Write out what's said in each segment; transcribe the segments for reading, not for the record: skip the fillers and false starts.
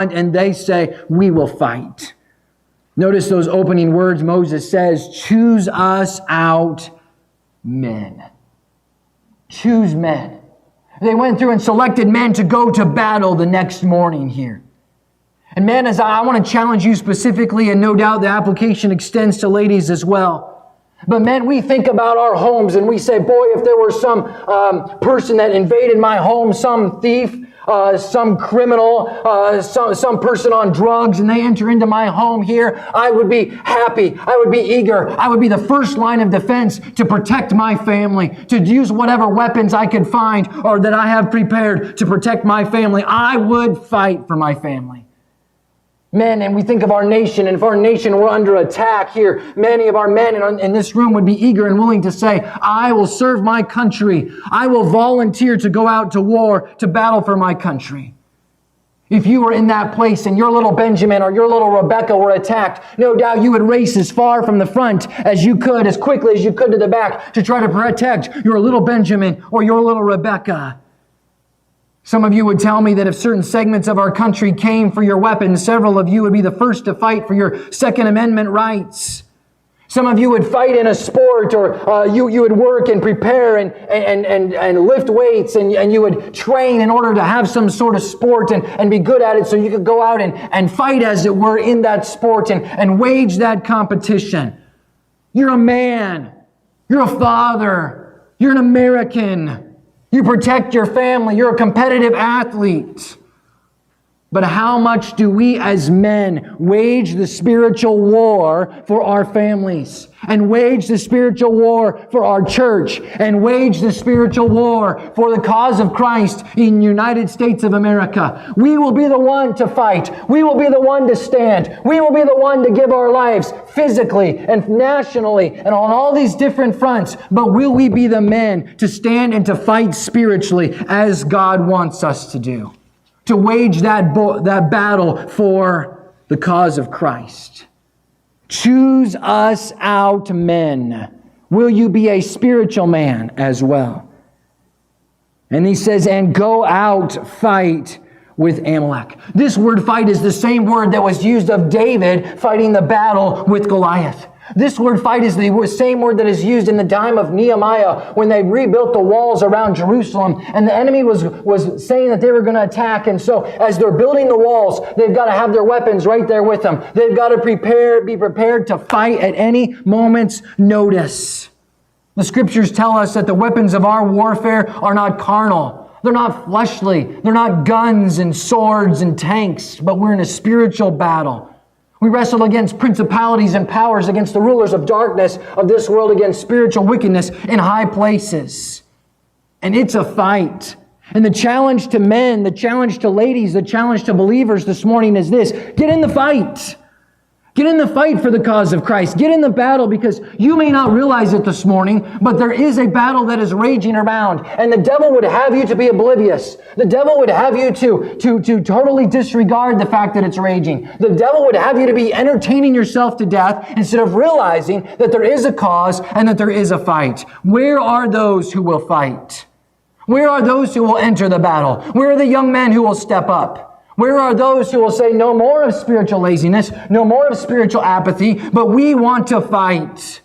and they say, we will fight. Notice those opening words. Moses says, choose us out men. Choose men. They went through and selected men to go to battle the next morning here. And men, as I want to challenge you specifically, and no doubt the application extends to ladies as well. But men, we think about our homes and we say, boy, if there were some person that invaded my home, some thief, some criminal, some person on drugs, and they enter into my home here, I would be happy. I would be eager. I would be the first line of defense to protect my family, to use whatever weapons I could find or that I have prepared to protect my family. I would fight for my family. Men, and we think of our nation, and if our nation were under attack here, many of our men in this room would be eager and willing to say, I will serve my country. I will volunteer to go out to war, to battle for my country. If you were in that place and your little Benjamin or your little Rebecca were attacked, no doubt you would race as far from the front as you could, as quickly as you could to the back to try to protect your little Benjamin or your little Rebecca. Some of you would tell me that if certain segments of our country came for your weapons, several of you would be the first to fight for your Second Amendment rights. Some of you would fight in a sport, or you would work and prepare and lift weights, and you would train in order to have some sort of sport and be good at it so you could go out and fight, as it were, in that sport and wage that competition. You're a man. You're a father. You're an American. You protect your family. You're a competitive athlete. But how much do we as men wage the spiritual war for our families, and wage the spiritual war for our church, and wage the spiritual war for the cause of Christ in the United States of America? We will be the one to fight. We will be the one to stand. We will be the one to give our lives physically and nationally and on all these different fronts. But will we be the men to stand and to fight spiritually as God wants us to do? To wage that battle for the cause of Christ. Choose us out men. Will you be a spiritual man as well? And he says, and go out, fight with Amalek. This word fight is the same word that was used of David fighting the battle with Goliath. This word fight is the same word that is used in the time of Nehemiah when they rebuilt the walls around Jerusalem, and the enemy was saying that they were going to attack. And so as they're building the walls, they've got to have their weapons right there with them. They've got to be prepared to fight at any moment's notice. The scriptures tell us that the weapons of our warfare are not carnal. They're not fleshly. They're not guns and swords and tanks, but we're in a spiritual battle. We wrestle against principalities and powers, against the rulers of darkness of this world, against spiritual wickedness in high places. And it's a fight. And the challenge to men, the challenge to ladies, the challenge to believers this morning is this: get in the fight. Get in the fight for the cause of Christ. Get in the battle, because you may not realize it this morning, but there is a battle that is raging around. And the devil would have you to be oblivious. The devil would have you to totally disregard the fact that it's raging. The devil would have you to be entertaining yourself to death instead of realizing that there is a cause and that there is a fight. Where are those who will fight? Where are those who will enter the battle? Where are the young men who will step up? Where are those who will say no more of spiritual laziness, no more of spiritual apathy, but we want to fight?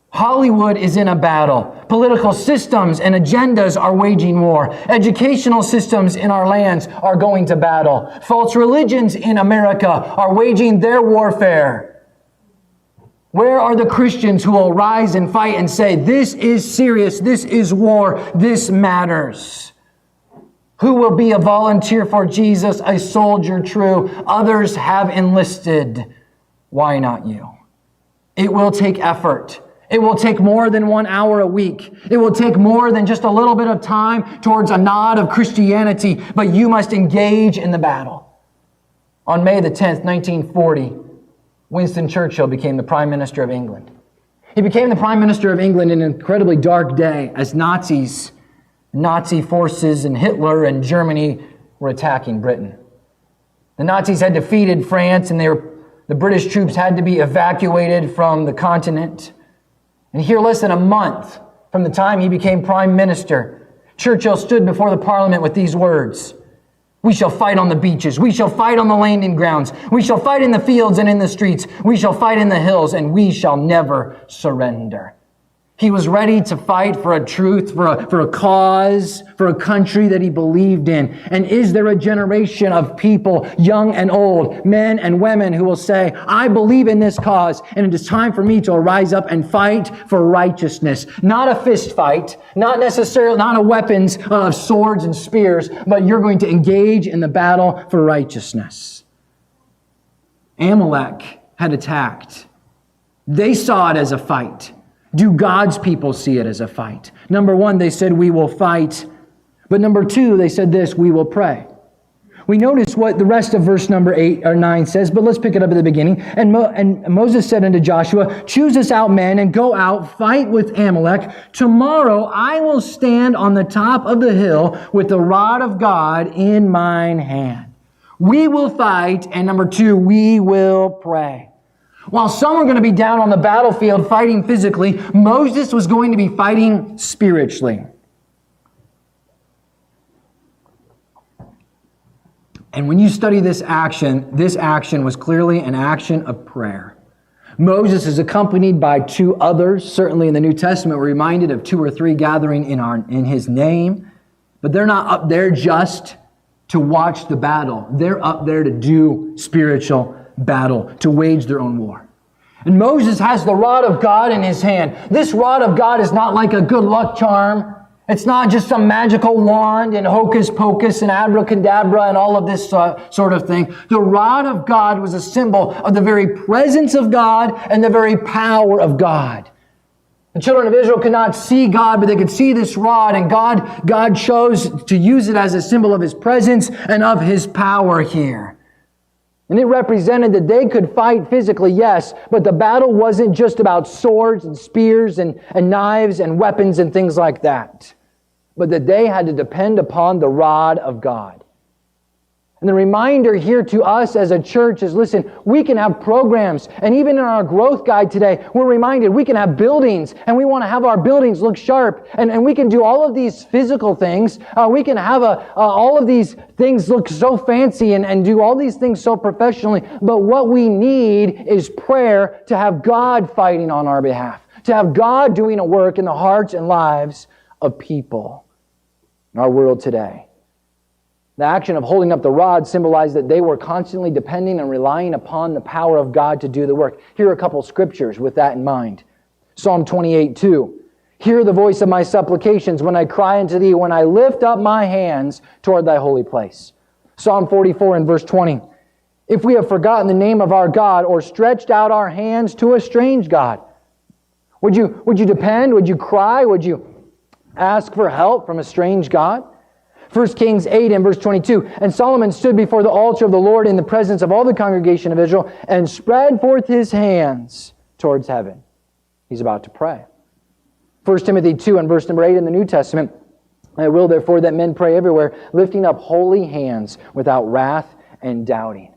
Hollywood is in a battle. Political systems and agendas are waging war. Educational systems in our lands are going to battle. False religions in America are waging their warfare. Where are the Christians who will rise and fight and say, this is serious, this is war, this matters? Who will be a volunteer for Jesus, a soldier true? Others have enlisted. Why not you? It will take effort. It will take more than 1 hour a week. It will take more than just a little bit of time towards a nod of Christianity, but you must engage in the battle. On May the 10th, 1940, Winston Churchill became the Prime Minister of England. He became the Prime Minister of England in an incredibly dark day as Nazi forces and Hitler and Germany were attacking Britain. The Nazis had defeated France, and the British troops had to be evacuated from the continent. And here, less than a month from the time he became Prime Minister, Churchill stood before the Parliament with these words: We shall fight on the beaches. We shall fight on the landing grounds. We shall fight in the fields and in the streets. We shall fight in the hills, and we shall never surrender. He was ready to fight for a truth, for a cause, for a country that he believed in. And is there a generation of people, young and old, men and women, who will say, I believe in this cause, and it is time for me to rise up and fight for righteousness. Not a fist fight, not a weapons of swords and spears, but you're going to engage in the battle for righteousness. Amalek had attacked. They saw it as a fight. Do God's people see it as a fight? Number one, they said, we will fight. But number two, they said this, we will pray. We notice what the rest of verse number 8 or 9 says, but let's pick it up at the beginning. And Moses said unto Joshua, choose us out men and go out, fight with Amalek. Tomorrow I will stand on the top of the hill with the rod of God in mine hand. We will fight. And number two, we will pray. While some were going to be down on the battlefield fighting physically, Moses was going to be fighting spiritually. And when you study this action was clearly an action of prayer. Moses is accompanied by two others. Certainly in the New Testament, we're reminded of 2 or 3 gathering in his name. But they're not up there just to watch the battle. They're up there to do spiritual battle, to wage their own war. And Moses has the rod of God in his hand. This rod of God is not like a good luck charm. It's not just some magical wand and hocus pocus and abracadabra and all of this sort of thing. The rod of God was a symbol of the very presence of God and the very power of God. The children of Israel could not see God, but they could see this rod, and God chose to use it as a symbol of His presence and of His power here. And it represented that they could fight physically, yes, but the battle wasn't just about swords and spears and knives and weapons and things like that, but that they had to depend upon the rod of God. And the reminder here to us as a church is, listen, we can have programs, and even in our growth guide today, we're reminded we can have buildings, and we want to have our buildings look sharp, and we can do all of these physical things. We can have all of these things look so fancy and do all these things so professionally, but what we need is prayer to have God fighting on our behalf, to have God doing a work in the hearts and lives of people in our world today. The action of holding up the rod symbolized that they were constantly depending and relying upon the power of God to do the work. Here are a couple scriptures with that in mind. Psalm 28:2. Hear the voice of my supplications when I cry unto thee, when I lift up my hands toward thy holy place. Psalm 44 and verse 20. If we have forgotten the name of our God or stretched out our hands to a strange God. Would you depend? Would you cry? Would you ask for help from a strange God? 1 Kings 8 and verse 22, and Solomon stood before the altar of the Lord in the presence of all the congregation of Israel and spread forth his hands towards heaven. He's about to pray. 1 Timothy 2 and verse number 8 in the New Testament, I will therefore that men pray everywhere, lifting up holy hands without wrath and doubting.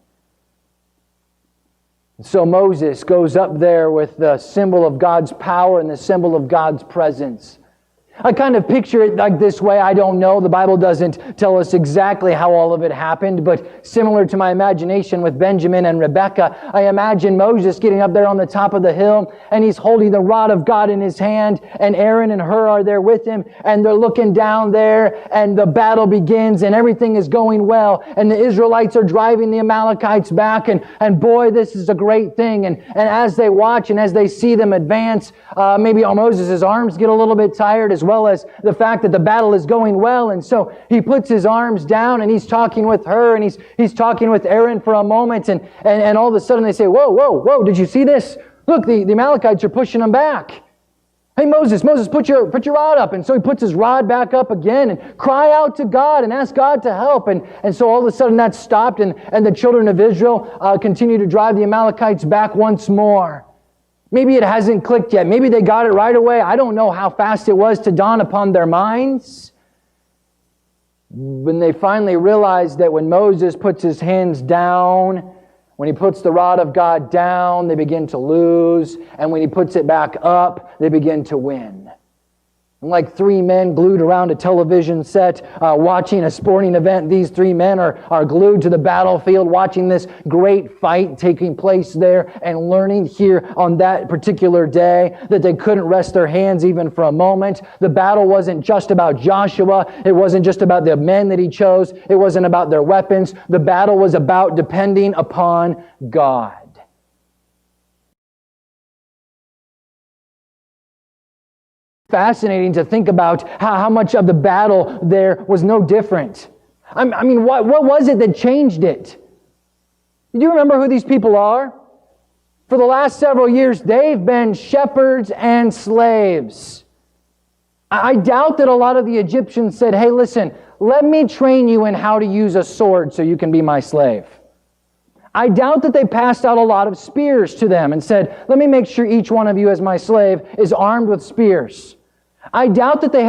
So Moses goes up there with the symbol of God's power and the symbol of God's presence. I kind of picture it like this way. I don't know. The Bible doesn't tell us exactly how all of it happened, but similar to my imagination with Benjamin and Rebekah, I imagine Moses getting up there on the top of the hill, and he's holding the rod of God in his hand, and Aaron and Hur are there with him, and they're looking down there, and the battle begins, and everything is going well, and the Israelites are driving the Amalekites back, and boy, this is a great thing. And as they watch and as they see them advance, maybe Moses' arms get a little bit tired, as well as the fact that the battle is going well. And so he puts his arms down and he's talking with her and he's talking with Aaron for a moment. And all of a sudden they say, whoa, did you see this? Look, the Amalekites are pushing them back. Hey, Moses, put your rod up. And so he puts his rod back up again and cry out to God and ask God to help. And so all of a sudden that stopped and the children of Israel continue to drive the Amalekites back once more. Maybe it hasn't clicked yet. Maybe they got it right away. I don't know how fast it was to dawn upon their minds. When they finally realized that when Moses puts his hands down, when he puts the rod of God down, they begin to lose. And when he puts it back up, they begin to win. Like three men glued around a television set watching a sporting event, these three men are glued to the battlefield watching this great fight taking place there and learning here on that particular day that they couldn't rest their hands even for a moment. The battle wasn't just about Joshua. It wasn't just about the men that he chose. It wasn't about their weapons. The battle was about depending upon God. Fascinating to think about how much of the battle there was no different. I mean, what was it that changed it? Do you remember who these people are? For the last several years, they've been shepherds and slaves. I doubt that a lot of the Egyptians said, hey, listen, let me train you in how to use a sword so you can be my slave. I doubt that they passed out a lot of spears to them and said, let me make sure each one of you as my slave is armed with spears. I doubt that they had